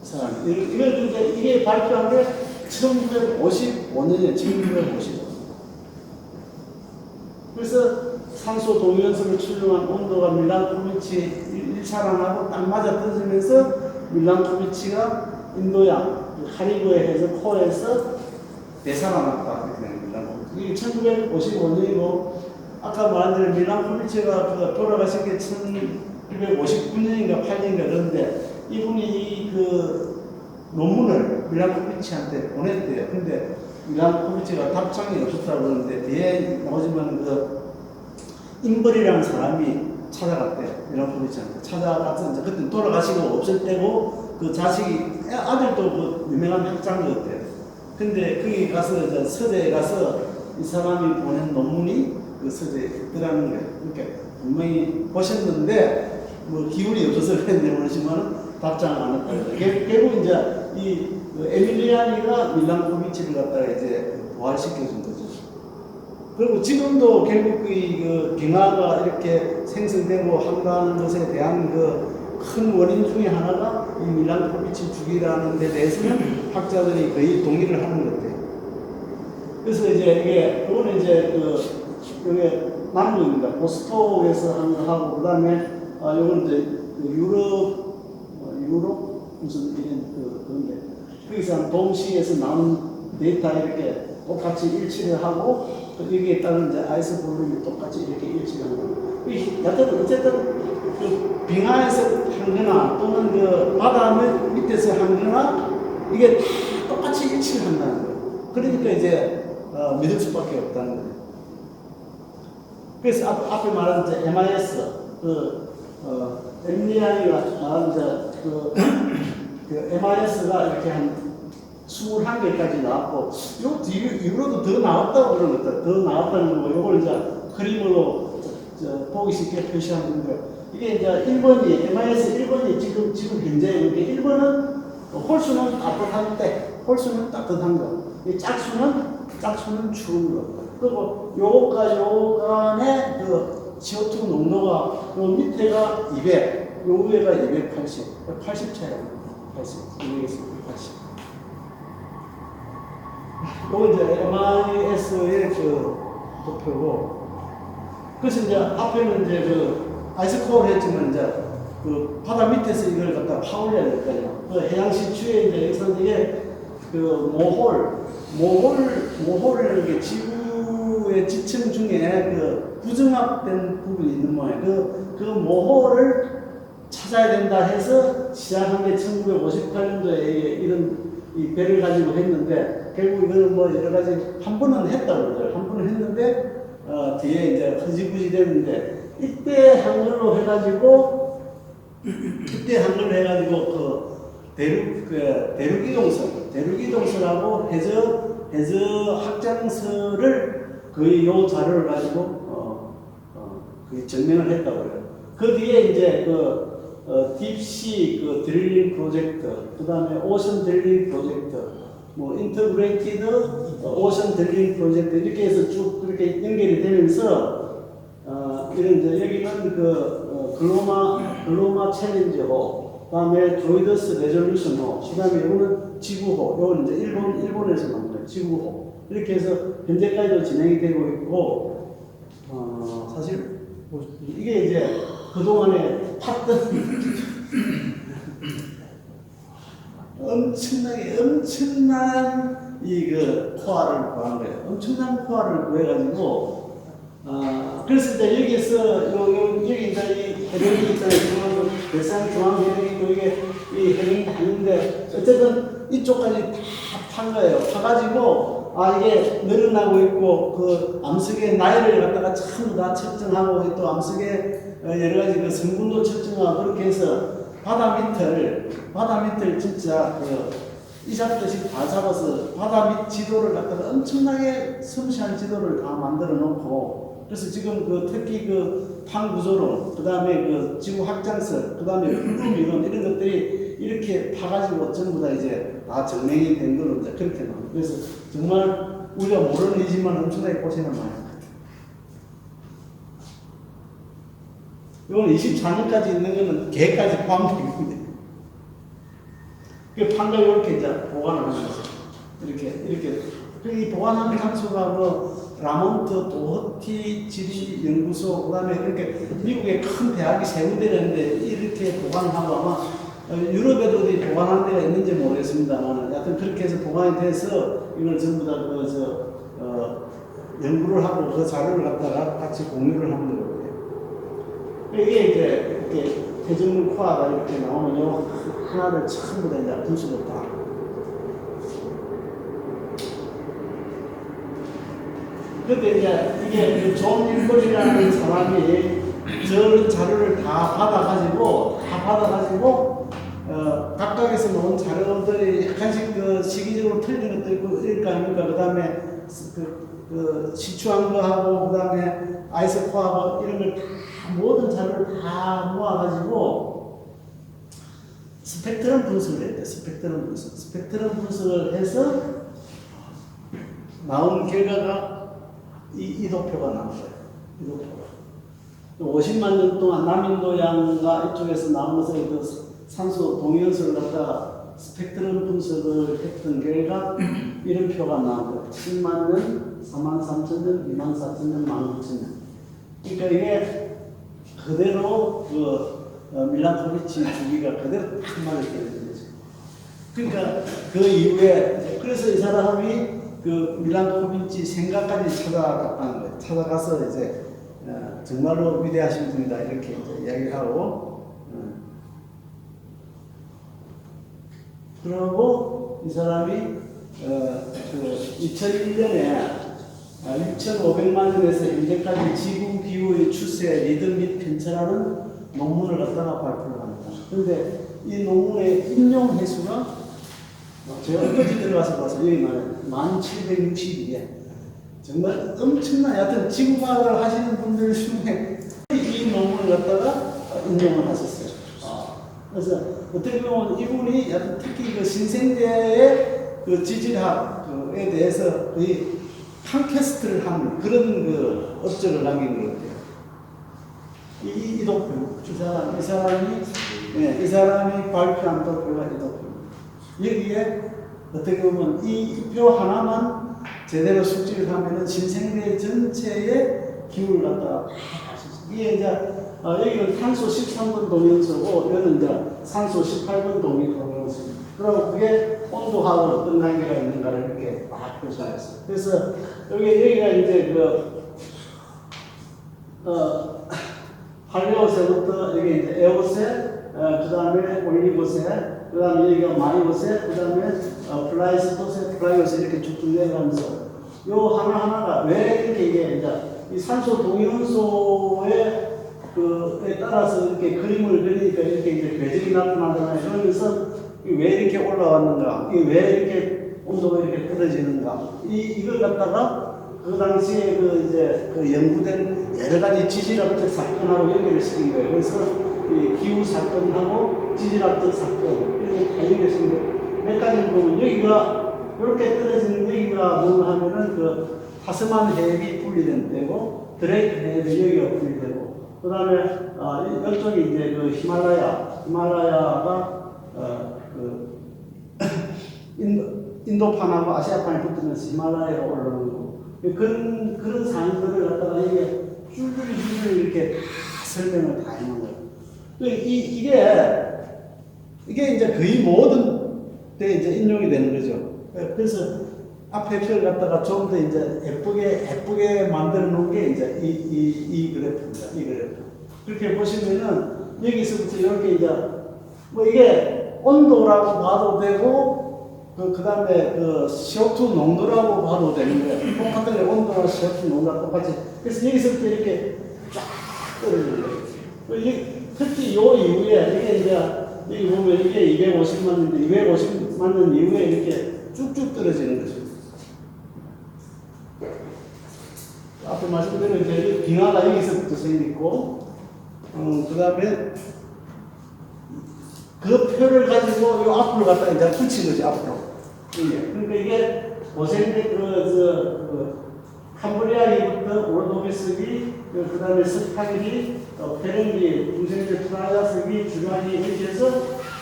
사람. 이게 발표한 게 1955년이에요. 1955년. 그래서 산소 동위원소를 출렁한 온도가 밀란코비치 1차랑하고 딱 맞아 떨어지면서 밀란코비치가 인도양 카리브해 해서 코에서 되살아났다. 이게 1955년이고 아까 말한 대로 밀란코비치가 돌아가신 게 1959년인가 8년인가 그런데 이분이 그 논문을 밀란코비치한테 보냈대요. 근데 밀란코비치가 답장이 없었다고 그러는데 뒤에 나오지만 그 임벌이라는 사람이 찾아갔대요. 밀란코비치한테 찾아가서 이제 그때 돌아가시고 없을 때고 그 자식이 아들도 그 유명한 학자였대요. 근데 거기 가서 이제 서재에 가서 이 사람이 보낸 논문이 그 서재에 있더라는 거예요. 그러니까 분명히 보셨는데 뭐 기운이 없어서 그랬는데 모르지만 답장을 안 했다고. 결국 이제 이 에밀리아니가 밀란코비치를 갖다가 이제 부활시켜준 거죠. 그리고 지금도 결국 그 경화가 이렇게 생성되고 한다는 것에 대한 그 큰 원인 중에 하나가 이 밀란코비치 주기라는 데 대해서는 학자들이 거의 동의를 하는 것 같아요. 그래서 이제 이게 그거는 이제 이게 남부입니다. 보스톡에서 한 거 하고 그다음에 요건 이제 유럽 무슨 이런 그런데 거기서 동시에서 나온 데이터 이렇게 똑같이 일치를 하고 여기에 따른 이제 아이스 볼륨이 똑같이 이렇게 일치를 하고 어쨌든 그 빙하에서 한 거나 또는 그 바다 밑에서 한 거나 이게 다 똑같이 일치를 한다는 거예요. 그러니까 이제 믿을 수밖에 없다는 거예요. 그래서 앞에 말한 이제 MIS 엠리안이가 말한 이제 그 MIS가 이렇게 한 21개까지 나왔고 요 뒤로도 더 나왔다고 그러는 것들 더 나왔다는 거 요걸 이제 그림으로 보기 쉽게 표시하는 거예요. 이게 이제 1번이 MIS 1번이 지금 현재 이게 1번은 홀수는 따뜻한데 홀수는 따뜻한 거. 이 짝수는 추운 거. 그리고 요거가 요 간의 그 CO2 농도가 요 밑에가 200, 요 위에가 280, 80 차이가 80, 280. 요거 이제 MIS의 그 도표고. 그래서 이제 앞에는 이제 그 아이스코어를 했지만 이제 그 바다 밑에서 이걸 갖다 파올려야 될 거예요. 그 해양 시추에 이제 여기서 이게 그 모홀이라는 게 지구의 지층 중에 그 부정합된 부분이 있는 모양. 그 모홀을 찾아야 된다 해서 시작한 게 1958년도에 이런 이 배를 가지고 했는데 결국 이거는 뭐 여러 가지 한 번은 했다고 그러죠. 한 번은 했는데 뒤에 이제 흐지부지 됐는데 이때 한글로 해가지고 그 대륙이동설하고 해저 확장설을 거의 요 자료를 가지고 거의 증명을 했다고 그래요. 그 뒤에 이제 딥시 드릴링 프로젝트, 그 다음에 오션 드릴링 프로젝트, 뭐 인터그레이티드 오션 드릴링 프로젝트 이렇게 해서 쭉 그렇게 연결이 되면서 이런 이제 여기는 글로마 챌린저호, 그다음에 조이더스 레졸루션호, 그다음에 이거는 지구호, 이거는 이제 일본에서 나온 거예요. 지구호. 이렇게 해서 현재까지도 진행이 되고 있고, 사실 이게 이제 그동안에 팠던 엄청난 코어를 구한 거예요. 엄청난 코어를 구해가지고. 그래서 이제 여기서 여기 이제 이 해령이 있잖아요. 대상 중앙 해령이고 이게 이 해령이 다는데 어쨌든 이쪽까지 다 판 거예요. 파가지고 이게 늘어나고 있고 그 암석의 나이를 갖다가 전부 다 측정하고 또 암석의 여러 가지 그 성분도 측정하고 그렇게 해서 바다 밑을 진짜 이 잡듯이 다 잡아서 바다 밑 지도를 갖다가 엄청나게 섬세한 지도를 다 만들어 놓고 그래서 지금 특히 판 구조론, 그 다음에 지구 확장설, 그 다음에 이론 이런 것들이 이렇게 파가지고 전부 다 이제 다 증명이 된 거로 이제 그렇게 나옵니다. 그래서 정말 우리가 모르는 일이지만 엄청나게 고생을 많이 합니다. 이건 24년까지 있는 거는 개까지 포함되어 있는데. 그 판을 이렇게 이제 보관을 하는 거죠. 이렇게. 이 보관하는 장소가 뭐, 라몬트, 도허티 지리연구소, 그 다음에 이렇게 미국의 큰 대학이 세 군데가 있는데 이렇게 보관을 하고 아마 유럽에도 어디 보관하는 데가 있는지 모르겠습니다만 하여튼 그렇게 해서 보관이 돼서 이걸 전부 다 연구를 하고 그 자료를 갖다가 같이 공유를 하는 거거든요. 이게 이제 이렇게 대중물 코아가 이렇게 나오면 요 하나를 전부 다 이제 분수로 다. 근데 이제 이게 존 일벌이라는 사람이 저런 자료를 다 받아가지고 각각에서 나온 자료들이 약간씩 그 시기적으로 틀린 것도 있고 일까 아닙니까? 그 다음에 그 시추한 거하고 그 다음에 아이스코하고 이런 걸 다 모든 자료를 다 모아가지고 스펙트럼 분석을 했대요. 스펙트럼 분석을 해서 나온 결과가 이 도표가 나온 거예요. 이 도표가. 50만 년 동안 남인도양과 이쪽에서 나온 것을 그 산소 동위원소를 갖다가 스펙트럼 분석을 했던 결과 이런 표가 나온 거예요. 7만 년, 4만 3천 년, 2만 4천 년, 1만 9천 년. 그러니까 이게 그대로 밀란코비치 주기가 그대로 딱 맞게 되는 거죠. 그러니까 그 이후에 그래서 이 사람이 그 밀란코비치 생각까지 찾아갔다는 거예요. 찾아가서 이제 정말로 위대하신 분이다 이렇게 이제 이야기를 하고 그러고 이 사람이 2001년에 6,500만 년에서 현재까지 지구 기후의 추세, 리듬 및 편차라는 논문을 갖다가 발표를 합니다. 그런데 이 논문의 인용 횟수가 제가 엊그제 들어가서 봐서 여기 말해요. 1762회. 정말 엄청난, 여하튼 지구과학을 하시는 분들 중에 이 논문을 갖다가 인용을 하셨어요. 그래서 어떻게 보면 이분이 특히 그 신생대의 그 지질학에 대해서 거의 팟캐스트를 한 그런 그 업적을 남긴 것 같아요. 이 도표, 이 사람이 발표한 도표가 이 도표. 여기에 어떻게 보면 이 표 하나만 제대로 숙지를 하면은 신생대 전체의 기후를 갖다가 다 알 수 있어요. 이게 이제 여기는 탄소 13번 동위원소고 여기는 이제 산소 18번 동위원소입니다. 그리고 그게 온도하고 어떤 관계가 있는가를 이렇게 딱 표시했어요. 그래서 여기가 이제 팔레오세부터 여기 이제 에오세, 그 다음에 올리고세, 그 다음에 여기가 마이오세, 그 다음에 플라이스토세, 플라이오세 이렇게 쭉쭉 내려가면서 요 하나하나가 왜 이렇게 이게 이제 이 산소 동위원소의 그에 따라서 이렇게 그림을 그리니까 이렇게 이제 궤적이 나타나잖아요. 그러면서 왜 이렇게 올라왔는가, 왜 이렇게 온도가 이렇게 떨어지는가, 이걸 갖다가 그 당시에 그 연구된 여러 가지 지질학적 사건하고 연결을 시킨 거예요. 그래서 이 기후 사건하고 지질학적 사건 이렇게 다 연결시킨 거예요. 몇 가지를 보면 여기가 이렇게 떨어지는 여기가 뭔가 하면은 그 타스만 해협이 분리된 때고 드레이크 해협이 여기가 분리되고 그 다음에 이쪽이 이제 그 히말라야가 인도판하고 아시아판이 붙으면서 히말라야가 올라오는 거. 그런 사항들을 갖다가 이게 줄줄이 이렇게 다 설명을 다 해놓은 거예요. 이게 이제 거의 모든 때 이제 인용이 되는 거죠. 그래서 앞에 표를 갖다가 좀 더 이제 예쁘게 만들어 놓은 게 이제 이 그래프입니다. 이 그래프. 그렇게 보시면은 여기서부터 이렇게 이제 뭐 이게 온도라고 봐도 되고 그 다음에 그 CO2 농도라고 봐도 되는 거예요. 똑같은 온도와 CO2 농도가 똑같이. 그래서 여기서부터 이렇게 쫙 떨어지는 거예요. 특히 요 이후에 이게 이제 여기 보면 이게 250만 년인데 250만 년 이후에 이렇게 쭉쭉 떨어지는 거죠. 앞에 말씀드린 이제 빙하가 여기서부터 생기고, 그 다음에 그 표를 가지고 이 앞으로 갖다 이제 붙인 거지, 앞으로. 그러니까 이게 고생대 캄브리아기부터 오르도비스기, 그 다음에 스파기기, 페렌기, 중생대 프라자스기, 주라기 이렇게 해서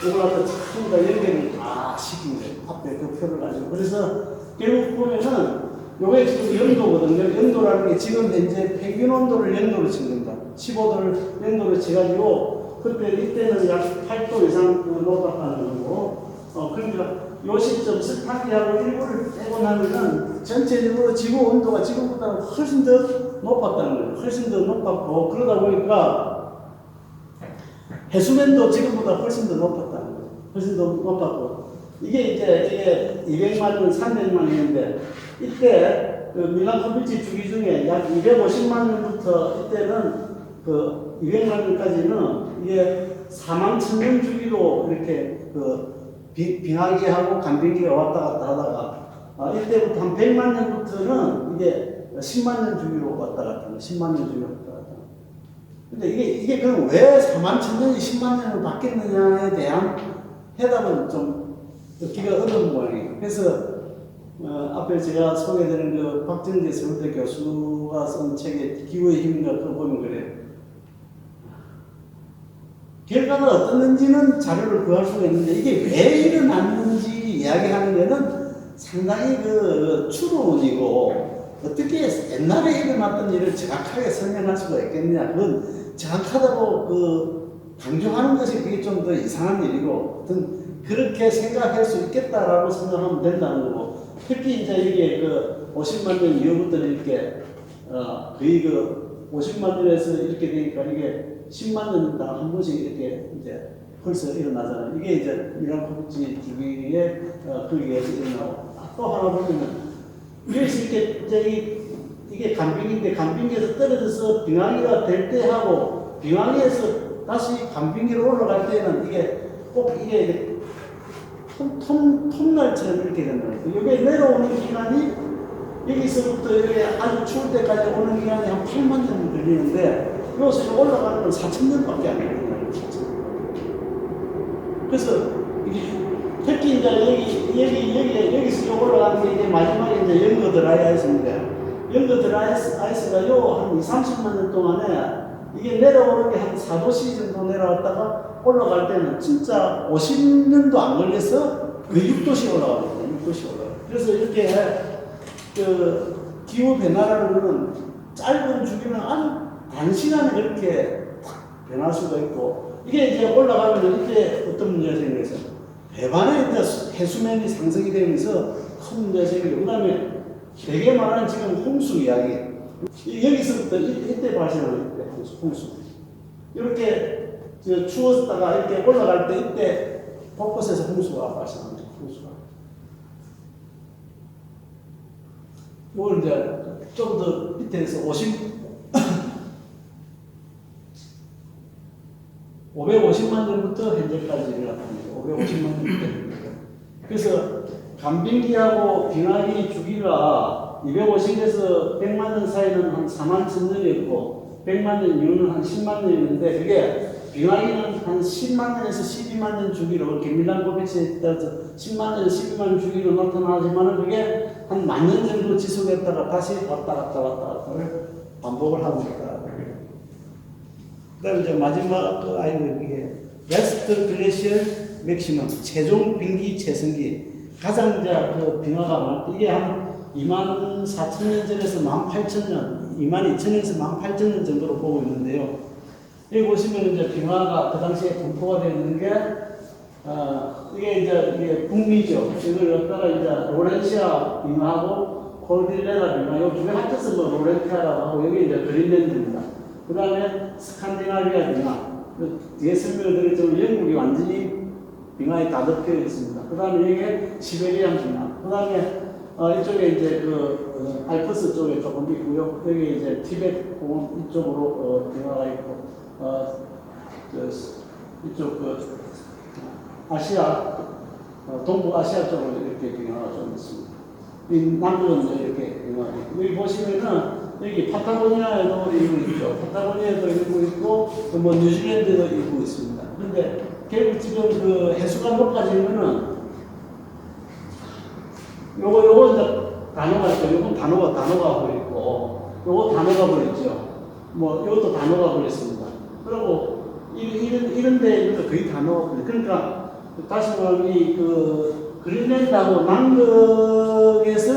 이걸 갖다 전부 다 연결을 다 시킨 거예요. 앞에 그 표를 가지고. 그래서 결국 보면은 요게 지금 연도거든요. 연도라는 게 지금 현재 평균 온도를 연도로 친 겁니다. 15도를 연도로 쳐가지고 그때 이때는 약 8도 이상 높았다는 거고. 그러니까 요 시점 스파기하고 일부를 빼고 나면은 전체적으로 지구 온도가 지금보다 훨씬 더 높았다는 거예요. 훨씬 더 높았고 그러다 보니까 해수면도 지금보다 훨씬 더 높았다는 거예요. 훨씬 더 높았고 이게 이제 200만 년, 300만 년인데 이때 그 밀란코비치 주기 중에 약 250만 년부터 이때는 그 200만 년까지는 이게 4만 천년 주기로 이렇게 그 빙하기하고 간빙기가 왔다 갔다 하다가 이때부터 한 100만 년부터는 이게 10만 년 주기로 왔다 갔다 하는 10만 년 주기로 왔다 갔다 하는. 근데 이게 그럼 왜 4만 천년이 10만 년으로 바뀌었느냐에 대한 해답은 좀 얻기가 어려운 모양이에요. 그래서 앞에 제가 소개해드린 그 박정재 서울대 교수가 쓴 책에 기후의 힘인가 그거 보면 그래요. 결과가 어떻는지는 자료를 구할 수가 있는데 이게 왜 일어났는지 이야기하는 데는 상당히 그 추론이고 어떻게 옛날에 일어났던 일을 정확하게 설명할 수가 있겠느냐 그건 정확하다고 그 강조하는 것이 그게 좀 더 이상한 일이고 어떤 그렇게 생각할 수 있겠다라고 생각하면 된다는 거고 특히 이제 이게 그 50만 년 이후부터는 이렇게 거의 그 50만 년에서 이렇게 되니까 이게 10만 년당 한 번씩 이렇게 이제 벌써 일어나잖아요. 이게 이제 밀란코비치 주기에 거기에 일어나고 또 하나 보면은 위에서 이렇게 이제 이게 간빙인데 간빙기에서 떨어져서 빙하기가 될 때 하고 빙하기에서 다시 간빙기로 올라갈 때는 이게 꼭 이게 톱날처럼 이렇게 된다는 거예요. 이게 내려오는 기간이 여기서부터 여기 아주 추울 때까지 오는 기간이 한 8만 년 걸리는데 여기서 올라가는 건 4,000년밖에 안 걸려요. 4,000년. 그래서 이게 특히 이제 여기서 올라가는 게 이제 마지막에 이제 영거 드라이아이스인데 영거 드라이아이스가 요 한 20-30만 년 동안에 이게 내려오는 게 한 4도씨 정도 내려왔다가 올라갈 때는 진짜 50년도 안 걸려서 그 6도씩 올라가거든요. 6도씩 올라가요. 그래서 이렇게 그 기후 변화라는 거는 짧은 주기는 아주 단시간에 그렇게 탁 변할 수가 있고 이게 이제 올라가면 이때 어떤 문제가 생겨서 배반에 이제 해수면이 상승이 되면서 큰 문제가 생기고 그 다음에 되게 말하는 지금 홍수 이야기 여기서부터 이때 발생하는 이때 홍수 이렇게 추웠다가 이렇게 올라갈 때 이때 곳곳에서 홍수가 발생합니다. 홍수가 이걸 이제 좀 더 밑에서 550만 년부터 현재까지 일어났습니다. 550만 년부터. 그래서 간빙기하고 빙하기 주기가 250에서 100만 년 사이는 한 4만 천년이었고 100만 년 이후는 한 10만 년이었는데 그게 빙하기는 한 10만 년에서 12만 년 주기로 이렇게 밀란코비치에 따라서 10만 년, 12만 년 주기로 나타나지만 그게 한 만 년 정도 지속했다가 다시 왔다 갔다를 반복을 하고 있다. 그 다음에 이제 마지막 그 아이는 이게 웨스트 글래시얼 맥시멈 최종 빙기 최성기 가장 이제 그 빙하가 이게 한 24,000년 전에서 18,000년 22,000년에서 18,000년 정도로 보고 있는데요. 여기 보시면 이제 빙하가 그 당시에 분포가 되어 있는 게 이게 이제 이게 북미죠. 이걸 갖다가 이제 로렌시아 빙하하고 콜딜레라 빙하 이 두 개 합쳐서 뭐 로렌티아라고 하고 여기 이제 그린랜드입니다. 그 다음에 스칸디나비아 빙하 뒤에 설명을 드렸지만 영국이 완전히 빙하에 다 덮여 있습니다. 그 다음에 이게 시베리안 빙하 그 다음에 이쪽에 이제 그 알프스 쪽에 조금 있고요. 여기 이제 티베트 공원 이쪽으로 빙하가 있고 이쪽 그 아시아 동부 아시아 쪽으로 이렇게 빙하가 좀 있습니다. 이 남쪽은 이렇게 빙하가 있고 여기 보시면은 여기 파타고니아에도 일부 있죠. 파타고니아에도 일부 있고 뭐 뉴질랜드에도 일부 있습니다. 그런데 결국 지금 그 해수가 높아지면은 요거 이제 단어가 있죠. 요건 단어가 버렸고, 요거 단어가 버렸죠. 뭐, 요것도 단어가 버렸습니다. 그리고 이런 데 거의 다 녹았거든요. 그러니까 다시 말하면 이 그린랜드하고 남극에서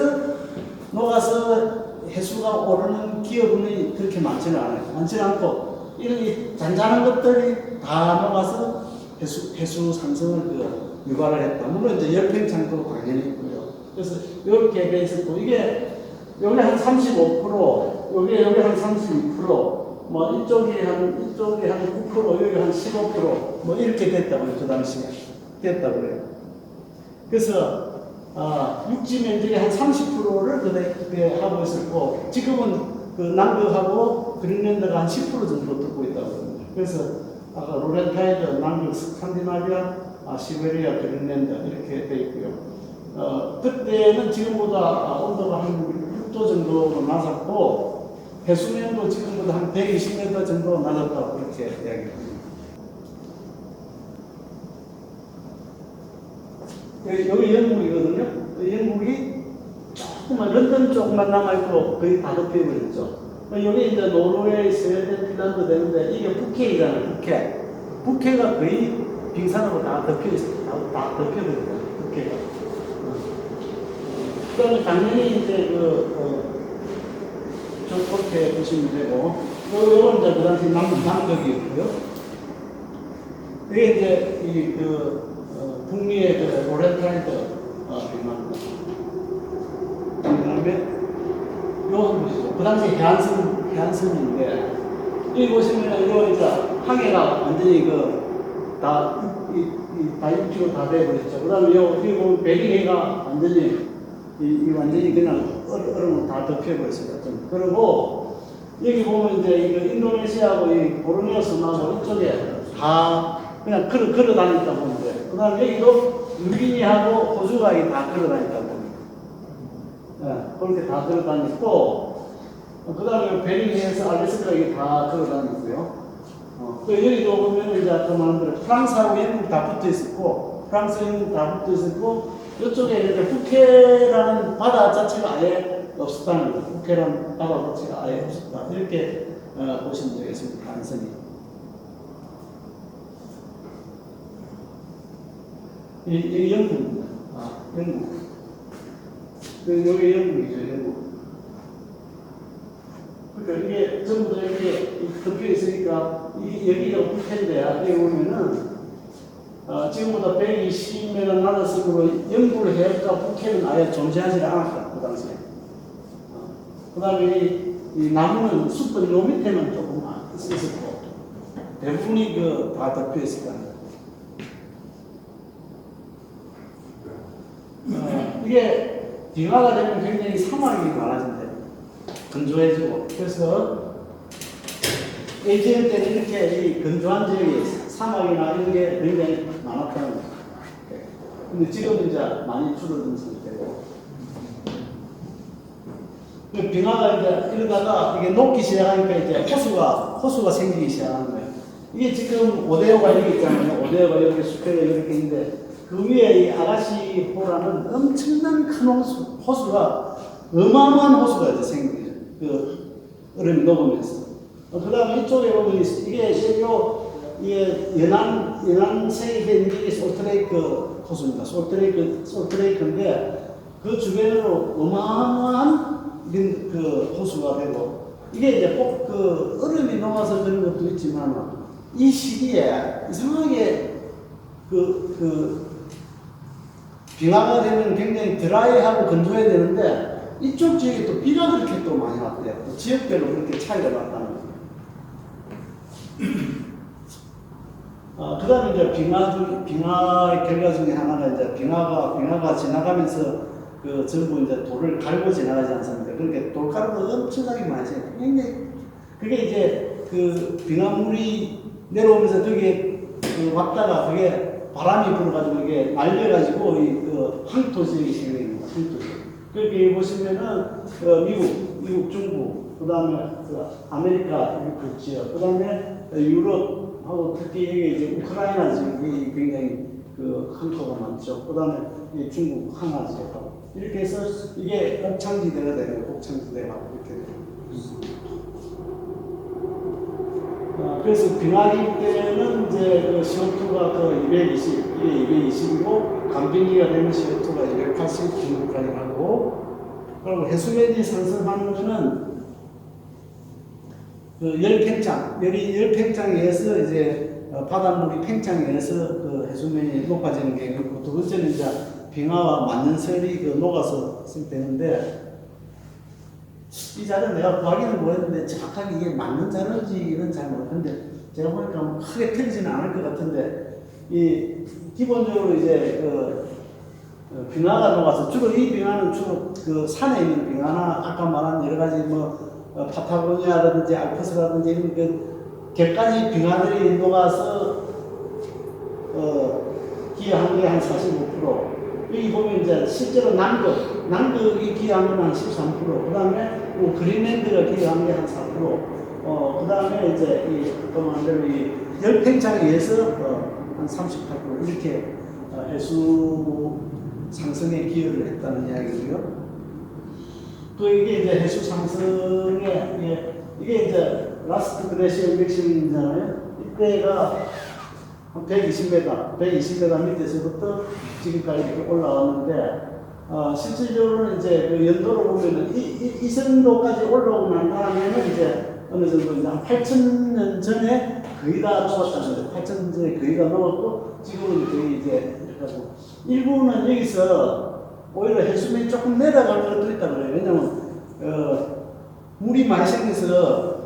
녹아서 해수가 오르는 기업은 그렇게 많지는 않아요. 많지는 않고 이런 이 잔잔한 것들이 다 녹아서 해수 상승을 유발을 했다. 물론 이제 열팽창도 당연히 있고요. 그래서 이렇게 돼 있었고 이게 여기 한 35%, 여기 한 32%, 뭐 이쪽이 한 9%, 여기 한 15%, 뭐 이렇게 됐다고요. 그 당시에 됐다고 그래요. 그래서 육지 면적의 한 30%를 그때 하고 있었고 지금은 그 남극하고 그린랜드가 한 10% 정도 듣고 있다고 합니다. 그래서 아까 로렌타이드, 남극, 스칸디나비아, 시베리아, 그린랜드 이렇게 돼 있고요. 그때는 지금보다 온도가 한 6도 정도 낮았고 해수면도 지금보다 한 120m 정도 낮았다고 그렇게 이야기합니다. 여기 영국이거든요. 영국이 조금만 런던 조금만 남아있고 거의 다 덮여버렸죠. 여기 이제 노르웨이, 스웨덴, 핀란드 되는데 이게 북해이잖아요. 북해가 거의 빙산으로 다 덮여있어요. 다 덮여버렸어요. 북해가. 그다음에 당연히 이제 저렇게 보시면 되고, 요건 이제 그 당시 남극이었고요. 이게 이제 북미의 로렌타이드 빙하입니다. 그 다음에 요거 보시죠. 그 당시 해안선인데, 여기 보시면 이거 이제 항해가 완전히 다 6km 다 돼버렸죠. 그 다음에 여기 보면 베링해가 완전히 완전히 그냥 얼음으로 다 덮여버렸어요. 그리고 여기 보면 이제 인도네시아하고 이 보르네오 섬하고 이쪽에 다 그냥 걸어 다녔다 보면 돼요. 그 다음에 여기도 뉴기니하고 호주가 다 걸어 다녔다 보면 돼요. 그렇게 다 걸어 다녔고, 그 다음에 베링해에서 알래스카 다 걸어 다녔고요. 또 여기도 보면 이제 아까 말한 대로 프랑스하고 영국 다 붙어 있었고, 프랑스, 영국 다 붙어 있었고, 이쪽에 이제 북해라는 바다 자체가 아예 없었다는 거죠. 북해라는 바다 자체가 아예 없었다. 이렇게 보시면 되겠습니다. 단순히. 이 영국입니다. 영국. 여기 영국이죠, 영국. 그러니까 이게 전부 다 이렇게 덮여 있으니까, 여기가 북해인데, 여기 보면은, 지금보다 120m 낮았으므로 영불 해역과 북해는 아예 존재하지 않았다, 그 당시에. 그 다음에 이 나무는 숲은 요 밑에만 조금 있었고, 대부분이 다 덮여 있을 겁니다. 이게 빙하가 되면 굉장히 사막이 많아진대요. 건조해지고. 그래서 AGM 때는 이렇게 이 건조한 지역이 사막이나 이런 게 굉장히 많았다는 거예요. 근데 지금은 이제 많이 줄어든 상태고. 빙하가 이제 이러다가 이게 녹기 시작하니까 이제 호수가 생기기 시작하는 거예요. 이게 지금 오데오가 여기 있잖아요. 오데오가 여기 숲에 이렇게 있는데 그 위에 이 아가시호라는 엄청난 큰 호수가 어마어마한 호수가 이제 생기죠. 얼음이 녹으면서. 그 다음에 이쪽에 보면 이게 연안생이 된 이게 솔트레이크 호수입니다. 솔트레이크인데 그 주변으로 어마어마한 호수가 되고 이게 이제 꼭 얼음이 녹아서 그런 것도 있지만 이 시기에 이상하게 빙하가 되면 굉장히 드라이하고 건조해야 되는데 이쪽 지역에 또 비가 그렇게 또 많이 왔대요. 또 지역별로 그렇게 차이가 났다는 거예요. 그 다음에 이제 빙하의 결과 중에 하나가 이제 빙하가 지나가면서 전부 이제 돌을 갈고 지나가지 않습니까? 그러니까 돌가루가 엄청나게 많이 생겨요. 굉장히, 그게 이제 빙하물이 내려오면서 저기에 왔다가 그게 바람이 불어가지고 이게 날려가지고 항토 지역이 생깁니다. 항토 지역. 여기 보시면은 미국, 중국, 그 다음에 아메리카 그 지역, 그 다음에 유럽하고 특히 여기 이제 우크라이나 지역이 굉장히 항토가 많죠. 그 다음에 중국 항하 지역하고 이렇게 해서 이게 곡창지대가 되는 곡창지대하고 이렇게 돼요. 그래서 빙하기 때는 이제 그 CO2가 그 220, 이게 220이고, 강빙기가 되면 CO2가 280 정도까지 가고, 그리고 해수면이 상승하는 거는 그 열이 팽창에 의해서 이제 바닷물이 팽창에 의해서 그 해수면이 높아지는 게 있고, 두 번째는 이제 빙하와 만년설이 그 녹아서 생기는데, 이 자료 내가 구하기는 뭐했는데 정확하게 이게 맞는 자료인지는 잘 모르겠는데 제가 보니까 뭐 크게 틀리지는 않을 것 같은데 이 기본적으로 이제 빙하가 녹아서 주로 이 빙하는 주로 그 산에 있는 빙하나 아까 말한 여러 가지 뭐 파타고니아라든지 알프스라든지 이런 그 객관이 빙하들이 녹아서 기여한 게 한 45%. 여기 보면 이제 실제로 남극이 기여한 건 한 13%, 그 다음에 뭐 그린랜드가 기여한 게 한 4%, 그 다음에 이제 이 열팽창에 의해서 한 38% 이렇게 해수 상승에 기여를 했다는 이야기고요. 이게 이제 해수 상승에 이게 이제 라스트 글래시얼 맥시멈이잖아요. 이때가 120m 밑에서부터 지금까지 이렇게 올라왔는데, 실질적으로는 이제 그 연도로 보면은 이 정도까지 올라오고 난 다음에는 이제 어느 정도 이제 한 8,000년 전에 거의 다 녹았다는 거죠. 8,000년 전에 거의 다 녹았고, 지금은 거의 이제, 일부는 여기서 오히려 해수면이 조금 내려가는 것도 있다고 그래요. 왜냐면, 물이 많이 생겨서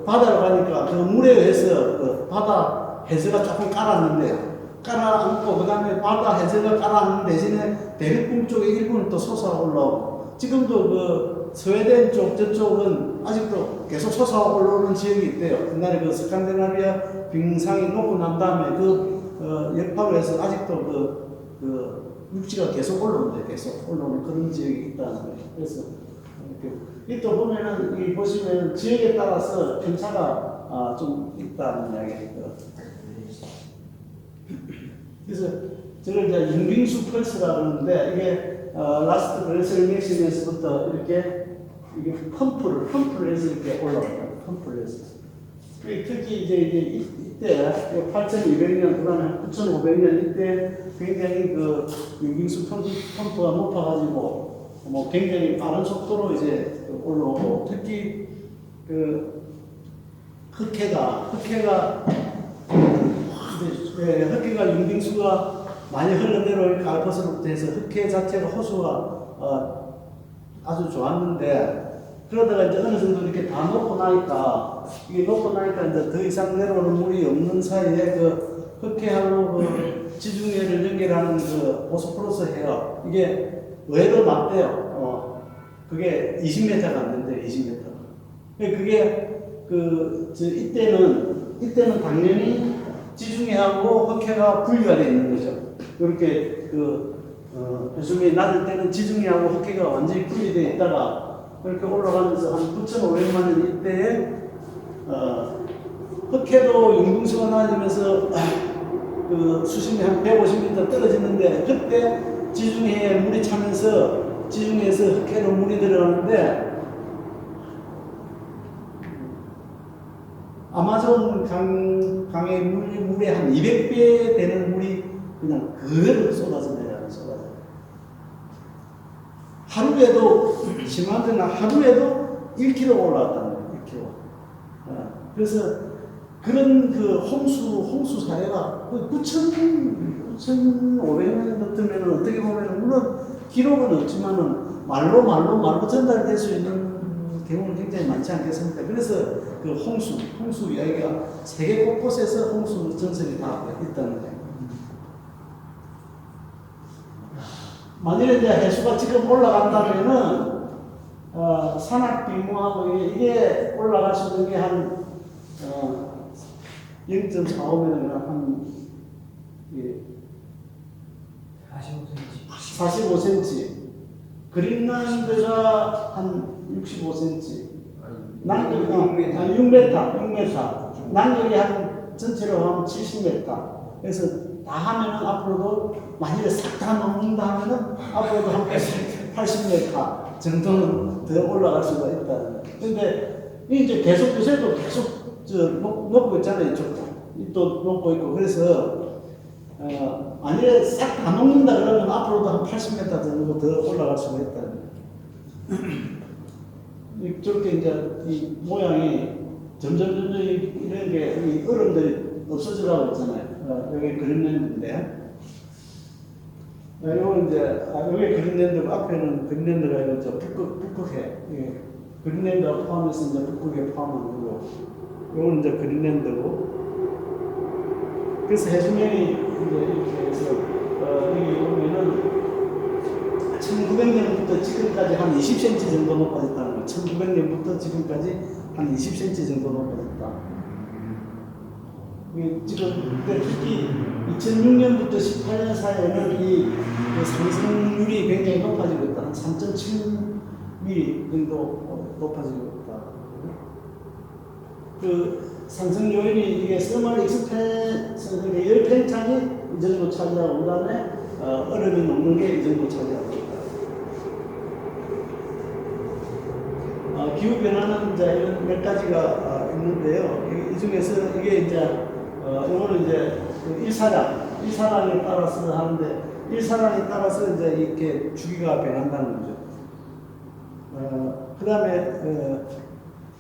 바다로 가니까 그 물에 의해서 그 바다 해저가 조금 깔아앉고 그 다음에 바다 해저가 깔아앉는 대신에 대륙붕 쪽에 일부는 또 솟아 올라오고, 지금도 그 스웨덴 쪽 저쪽은 아직도 계속 솟아 올라오는 지역이 있대요. 옛날에 그 스칸디나비아 빙상이 녹고 난 다음에 그 역파로 해서 아직도 그 육지가 계속 올라오는데 계속 올라오는 그런 지역이 있다는 거예요. 그래서 이 또 보면은 이 보시면 지역에 따라서 편차가 좀 있다는 이야기예요. 그래서 저걸 이제 융빙수 펄스라고 하는데 이게 라스트 글래시얼 맥시멈에서부터 이렇게 이게 펌프를 해서 이렇게 올라옵니다. 펌프를 해서. 특히 이제 이때 8,200년 그다음에 9,500년 이때 굉장히 그 융빙수 펌프가 높아가지고 뭐 굉장히 빠른 속도로 이제 올라오고, 특히 그 흑해가 융빙수가 많이 흘러내려오니까 알프스로부터 해서 흑해 자체가 호수가 아주 좋았는데, 그러다가 이제 어느 정도 이렇게 다 녹고 나니까 이제 더 이상 내려오는 물이 없는 사이에 그 흑해하고 그 지중해를 연결하는 그 보스포러스 해요. 이게 의외로 낮대요. 그게 20m가 안 된대요. 20m. 그게 이때는 당연히 지중해하고 흑해가 분리가 되어 있는 거죠. 이렇게 해수면이 낮을 때는 지중해하고 흑해가 완전히 분리되어 있다가 그렇게 올라가면서 한 9,500만 년 이때에 흑해도 융빙수가 낮으면서 그 수심이 한 150m 떨어지는데, 그때 지중해에 물이 차면서 지중해에서 흑해로 물이 들어가는데, 아마존 강의 물의 한 200배 되는 물이 그냥 그대로 쏟아져 내려가요. 하루에도 심한 데는 하루에도 1km 올라왔다는 거예요. 1km. 그래서 그런 그 홍수 사례가 9,500년 같으면 어떻게 보면 물론 기록은 없지만은 말로 전달될 수 있는 경우는 굉장히 많지 않겠습니까? 그래서 그 홍수 이야기가 세계 곳곳에서 홍수 전설이 다 있다는 거예요. 만일에 이제 해수가 지금 올라간다면은 산악빙하고 이게 올라갈 수 있는 게 한 0.45m 한 45cm. 그린란드가 한 65cm. 남극이 6m. 남극이 한 전체로 한 70m. 그래서 다 하면은 앞으로도 만일에 싹 다 넘는다 하면은 앞으로도 한 80m 정도는 더 올라갈 수가 있다. 근데 이제 계속 요새도 계속 녹고 있잖아요. 이쪽도. 또 녹고 있고. 그래서, 만약에 싹 다 녹는다 그러면 앞으로도 한 80m 정도 더 올라갈 수가 있다. 저렇게 이제 이 모양이 점점 이런 게 이 얼음들이 없어지라고 있잖아요. 여기 그린랜드인데. 요거 이제, 여기 그린랜드, 앞에는 그린랜드가 이거 북극해. 예. 그린랜드가 포함해서 이제 북극에 포함한 거고. 요건 이제 그린랜드고. 그래서 해수면이 이제 이렇게 해서, 여기 보면은 1900년부터 지금까지 한 20cm 정도 높아졌다는 거예요. 1900년부터 지금까지 한 20cm 정도 높아졌다. 지금 특히 2006년부터 18년 사이에는 이 상승률이 굉장히 높아지고 있다. 한 3.7mm 정도 높아지고 있다. 그 상승 요인이 이게 서멀 익스펜스, 열 팽창이 이 정도 차지하고, 그 다음에 얼음이 녹는 게 이 정도 차지하고 있다. 기후 변화는 이제 이런 몇 가지가 있는데요. 이 중에서 이게 이제 이거는 이제 일사량에 따라서 하는데, 일사량에 따라서 이제 이렇게 주기가 변한다는 거죠. 그 다음에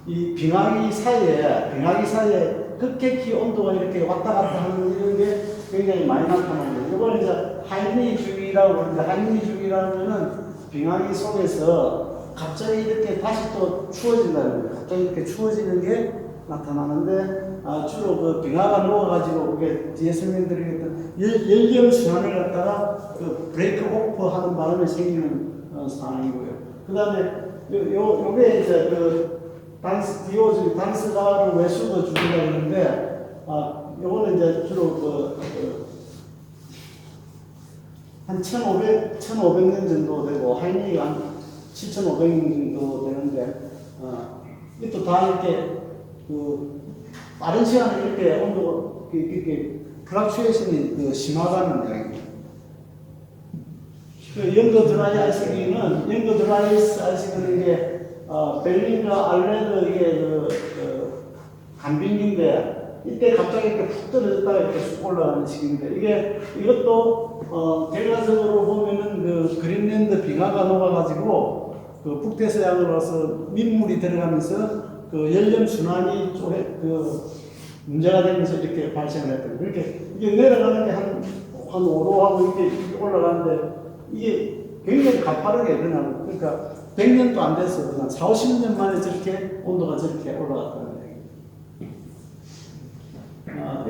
이 빙하기 사이에 급격히 온도가 이렇게 왔다 갔다 하는 이런 게 굉장히 많이 나타나는데, 이걸 이제 하이니 주기라고 하는데, 하이니 주기라는 거는 빙하기 속에서 갑자기 이렇게 다시 또 추워진다는 거예요. 갑자기 이렇게 추워지는 게 나타나는데, 주로 그 빙하가 녹아가지고, 그게 뒤에 설명드리겠던 연령 순환을 갖다가 그 브레이크 오프 하는 바람에 생기는 상황이고요. 그 다음에 요게 이제 그 단스가를 외수도 주기가 있는데, 요거는 이제 주로 한 1500년 정도 되고, 하이니가 한 7500년 정도 되는데, 이것도 다 이렇게 빠른 시간에 이렇게 온도가 이렇게 플락추에이션이 심하다는 이야기입니다. 영거 드라이 아이스기는 이게 벨링과 알레드 이게 간빙인데, 이때 갑자기 이렇게 푹 떨어졌다가 이렇게 쑥 올라가는 식인데, 이것도 결과적으로 보면은 그 그린랜드 빙하가 녹아가지고 그 북대서양으로서 민물이 들어가면서 그 연령 순환이 쪽에 문제가 되면서 이렇게 발생했던. 그렇게 이게 내려가는 게 한 5도하고 이렇게 올라가는데, 이게 굉장히 가파르게 그냥, 그러니까 100년도 안 됐어. 그냥 4, 50년 만에 저렇게 온도가 저렇게 올라갔다는 얘기.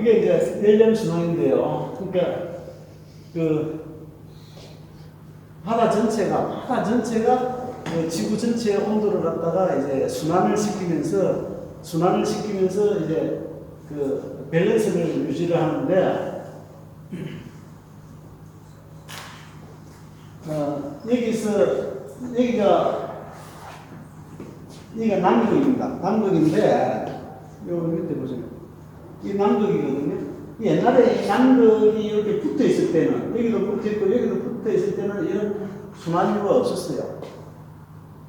이게 이제 연령 순환인데요. 그러니까 하나 전체가 그 지구 전체의 온도를 갖다가 이제 순환을 시키면서 이제 그 밸런스를 유지를 하는데, 여기가 남극인데, 요 밑에 보시면 이 남극이거든요. 옛날에 이 남극이 이렇게 붙어 있을 때는, 여기도 붙어 있고 여기도 붙어 있을 때는 이런 순환류가 없었어요.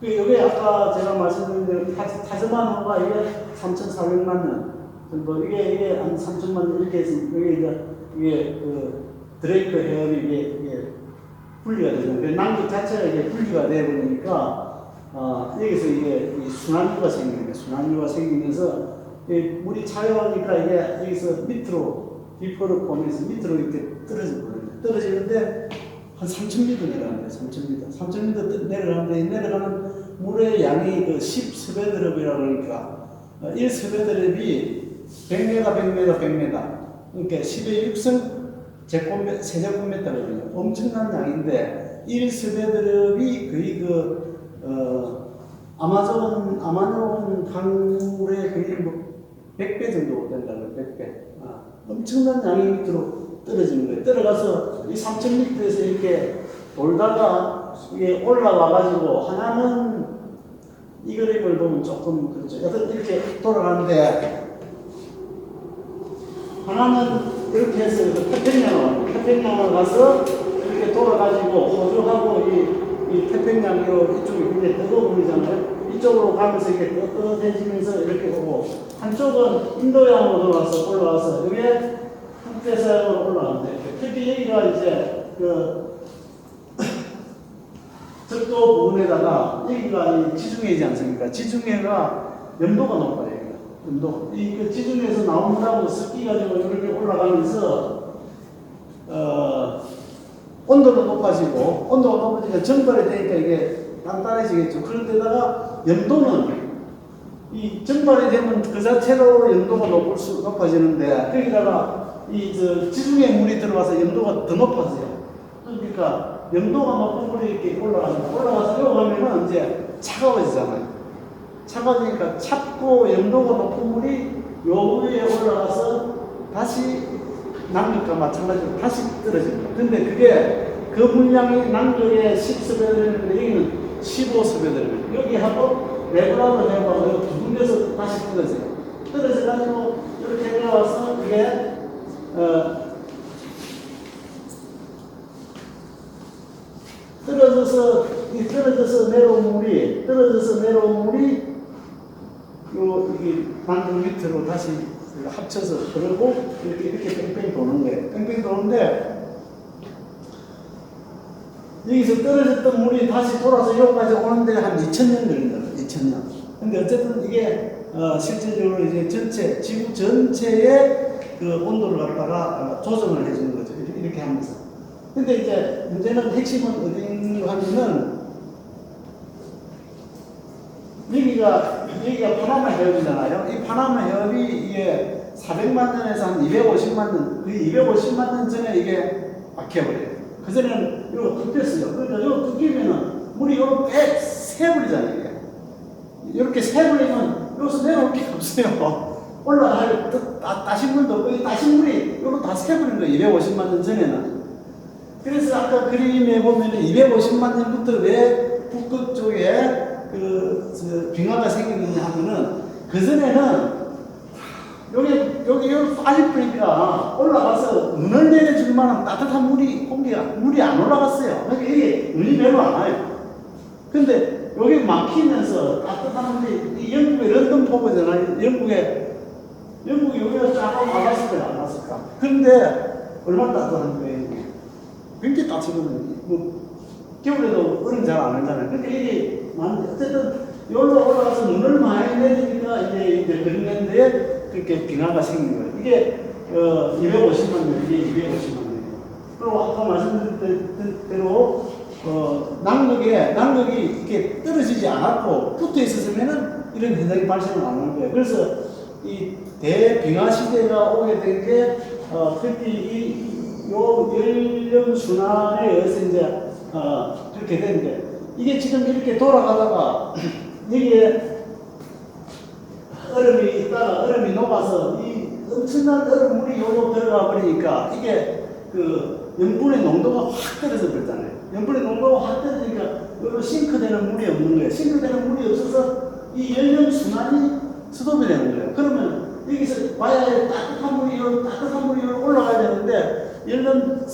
여기 아까 제가 말씀드린 대로 타즈만호가 이게 3,400만 년 정도, 이게 한 3,000만 년 이렇게 해서 이게 드레이크 해협이 이게 분리가 되는데, 남극 자체가 이게 분리가 되어 버리니까 여기서 이게 순환류가 생기는 거예요. 순환류가 생기면서 물이 차가우니까 이게 여기서 밑으로 뒷포를 보면서 밑으로 이렇게 떨어지는데 한 3,000m 내려가는데, 3,000m 내려가는데, 내려가는 물의 양이 그 10스베드럽이라고 그러니까 1스베드럽이 100m. 그러니까 10의 6성 세제곱미터거든요. 엄청난 양인데, 1스베드럽이 거의 아마존 강물의 거의 100배 정도 된다고요. 100배. 엄청난 양이 밑으로 떨어지는 거예요. 떨어가서 이 3,000m에서 이렇게 돌다가 이게 올라와가지고, 하나는 이 그림을 보면 조금 그렇죠. 이렇게 돌아가는데, 하나는 이렇게 해서 태평양을 가서 이렇게 돌아가지고 호주하고 이 태평양으로 이쪽이 굉장히 뜨거운 물이잖아요. 이쪽으로 가면서 이게 떳떳해지면서 이렇게 오고, 한쪽은 인도양으로 올라와서 이게 북대서양으로 올라가는데, 특히 여기가 이제 적도 부분에다가 여기가 이 지중해이지 않습니까? 지중해가 염도가 높아요. 염도. 이 지중해에서 나온 물하고 섞여가지고 이렇게 올라가면서 온도도 높아지고, 온도가 높아지니까 정발이 되니까 이게 단단해지겠죠. 그런데다가 염도는 이 정발이 되면 그 자체로 염도가 높아지는데, 거기다가 지중해 물이 들어가서 염도가 더 높아져요. 그러니까 염도가 높은 물이 이렇게 올라가서 여기 가면은 이제 차가워지잖아요. 차가워지니까 찹고 염도가 높은 물이 요 위에 올라가서 다시 남극과 마찬가지로 다시 떨어집니다. 근데 그게 그 물량이 남극의 10섭배 되는데 여기는 15섭배 됩니다. 여기하고 레브라도 해보고 두 군데서 다시 떨어져요. 떨어져가지고 이렇게 내려와서 그게 떨어져서 내려온 물이 이게 방금 밑으로 다시 합쳐서 그러고 이렇게 뺑뺑 도는 거예요. 뺑뺑 도는데 여기서 떨어졌던 물이 다시 돌아서 여기까지 오는데 한 2000년 걸린다. 2000년. 근데 어쨌든 이게 실질적으로 이제 지구 전체의 그 온도를 갖다가 조정을 해주는 거죠. 이렇게 하면서. 근데 이제 문제는 핵심은 어딘가 하면은 여기가 파나마 해협이잖아요. 이 파나마 해협이 이게 400만 년에서 한 250만 년, 거의 250만 년 전에 이게 막혀버려요. 그전에는 이거 뚫렸어요. 그러니까 이거 뚫리면은 물이 이렇게 새버리잖아요. 이게. 이렇게 새버리면 여기서 내려올 게 없어요. 올라갈 따신 물도 없고, 따신 물이 이거 다 새버린 거예요. 250만 년 전에는. 그래서 아까 그림에 보면은 250만 년부터 왜 북극 쪽에 빙하가 생기느냐 하면은, 그전에는 여기 빨리 뿌니까 올라가서 눈을 내려줄 만한 따뜻한 물이 안 올라갔어요. 그러니까 이게 눈이 별로 안 와요. 근데 여기 막히면서 따뜻한 물이, 이 영국의 런던 포구잖아요. 영국이 여기가 쫙 막았을 때안 났을까? 근데 얼마나 따뜻한 거예요. 굉장히 따뜻하거든요. 겨울에도 얼음 잘 안 하잖아요. 근데 이게 어쨌든 여기로 올라가서 눈을 많이 내리니까 이제 그런데 그렇게 빙하가 생긴 거예요. 이게 250만 년, 이게 250만 년. 그리고 아까 말씀드린 대로 남극이 이렇게 떨어지지 않았고 붙어 있었으면은 이런 현상이 발생을 안 하는 거예요. 그래서 이 대빙하 시대가 오게 된 게 특히 요 연령 순환에 의해서 이제 그렇게 되는데, 이게 지금 이렇게 돌아가다가 여기에 얼음이 있다가 얼음이 녹아서 이 엄청난 얼음물이 요로 들어가 버리니까 이게 염분의 농도가 확 떨어져 버렸잖아요. 염분의 농도가 확 떨어지니까 요로 싱크되는 물이 없는 거예요. 싱크되는 물이 없어서 이 연령 순환이 스톱이 되는 거예요. 그러면 여기서 와야 따뜻한 물이 올라가야 되는데, 연령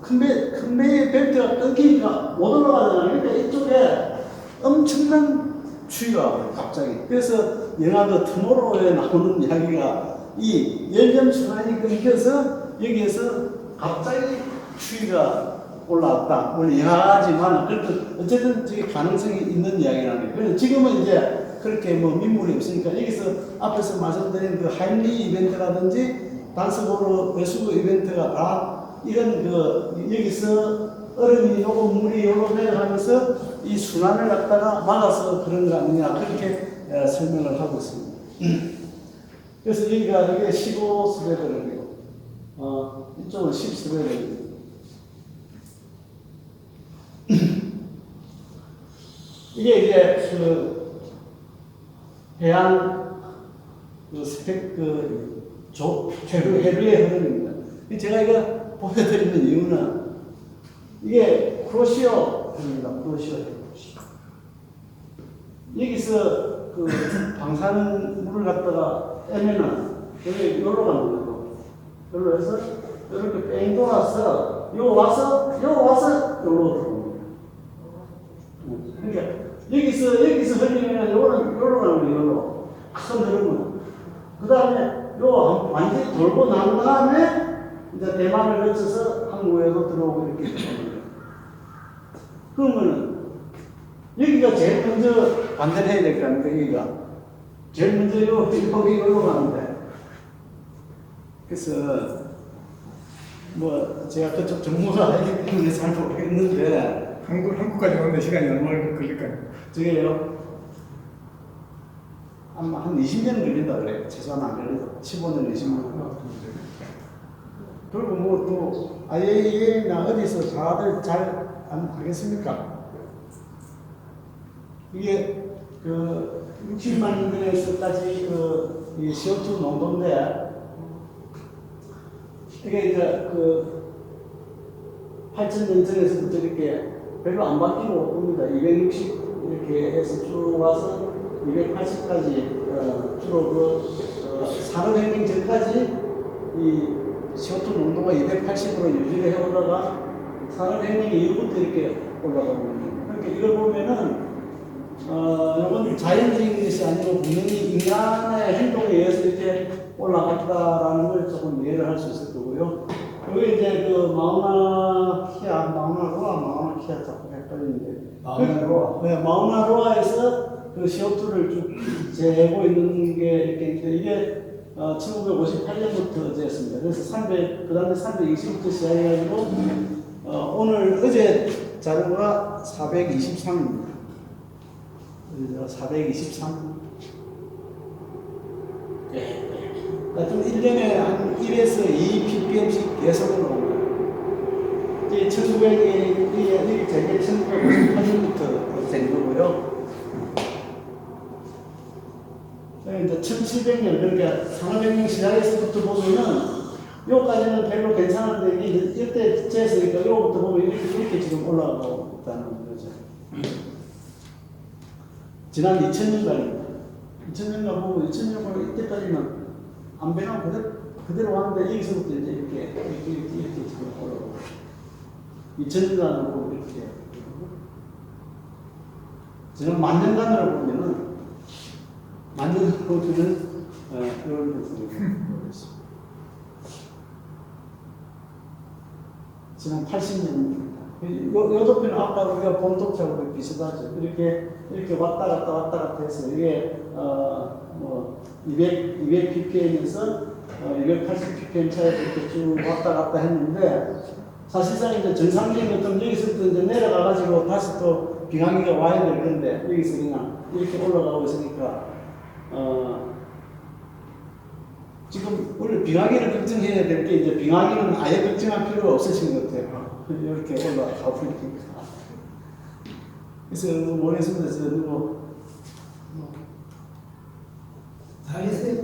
큰 배의 벨트가 끊기니까 못 올라가잖아요. 그러니까 이쪽에 엄청난 추위가 와요, 갑자기. 그래서 영화 투모로우에 나오는 이야기가 이 연령 순환이 끊겨서 여기에서 갑자기 추위가 올라왔다. 물론 이하지만 어쨌든 저게 가능성이 있는 이야기라는 거예요. 그래서 지금은 이제 그렇게 민물이 없으니까 여기서 앞에서 말씀드린 하임리 이벤트라든지 단스보르 배수구 이벤트가 다 이런 여기서 얼음이 녹은 물이 요로 내려가면서 이 순환을 갖다가 막아서 그런 거 아니냐, 그렇게 설명을 하고 있습니다. 그래서 이게 15스베드이고 이쪽은 10스베드입니다. 이게 이제 해안 해류의 흐름입니다. 제가 이거 보여드리는 이유는 이게 크로시어입니다. 크로시어. 여기서 방사능물을 갖다가 빼면은 여기 여기로 가는 거예요. 여기로 해서 이렇게 뺑 돌아서 요 와서 여기로 들어옵니다. 그러니까 여기서 흘리면 요거는 요로 가는 거요. 큰 흐름은. 그 다음에 요 완전히 돌고 난 다음에 이제 대만을 거쳐서 한국에도 들어오고 이렇게 되는 거예요. 그러면은 여기가 제일 먼저 반대를 해야 될 거 아닙니까? 여기가 제일 먼저 여기로 가는데. 그래서 뭐 제가 그쪽 전문가 아니기 때문에 잘 모르겠는데 한국까지 오는데 시간이 얼마나 걸릴까요? 저게요 아마 한 20년 걸린다 그래요. 최소한 안 걸려도 15년 20년. 그리고 뭐 또 IAEA나 어디서 다들 잘 알겠습니까? 이게 그 60만 년에서까지 그 CO2 농도인데 이게 이제 그 8,000년 전에서부터 이렇게 별로 안 바뀌고 옵니다. 260 이렇게 해서 쭉 와서 280까지 주로 그 산업혁명 전까지 이 CO2 농도가 280으로 유지를 해오다가 산업혁명 이후부터 이렇게 올라가고 있는. 그러니까 이걸 보면은 이건 자연적인 것이 아니고 분명히 인간의 행동에 의해서 이렇게 올라갔다라는 걸 조금 이해를 할 수 있을 거고요. 여기 이제 그 마우나 키아 자꾸 헷갈리는데. 마우나 로아에서 그 CO2를 쭉 재고 있는 게 이렇게 있는데 이게 1958년부터 됐습니다. 그래서 그 다음에 320부터 시작해가지고 오늘 어제 자료가 423입니다. 423. 하여튼 1년에 한 1에서 2 ppm씩 계속 올라옵니다. 이게 1900이 제게 1958년부터 된 거고요. 이제 1700년, 그러니까 산업혁명 시작에서부터 보면은 요까지는 별로 괜찮은데 이때째에서 요부터 보면 이렇게 지금 올라가고 있다는 거죠. 지난 2000년간입니다. 2000년간 보고 2000년간 이때까지는 안 변하고 그대로 왔는데 여기서부터 이제 이렇게 지금 올라가고 2000년간으로 보면 이렇게 지난 만년간으로 보면은 만년으로 보면은 그런 모습입니다. 지난 80년입니다. 요 도표는 아까 우리가 본 도표하고 비슷하죠. 이렇게 왔다 갔다 해서 이게 200 ppm에서 280 ppm 차이로 이렇게 쭉 왔다 갔다 했는데 사실상 이제 정상적인 어떤 여기서부터 이제 내려가가지고 다시 또 빙하기가 와야 될 건데 여기서 그냥 이렇게 올라가고 있으니까 지금 원래 빙하기를 걱정해야 될 게 이제 빙하기는 아예 걱정할 필요가 없으신 것 같아요. 이렇게 올라가 보니까. 그래서 모르겠습니다. 저 누구 다 했어요?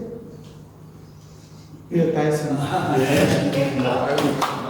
예, 다 했습니다. 네.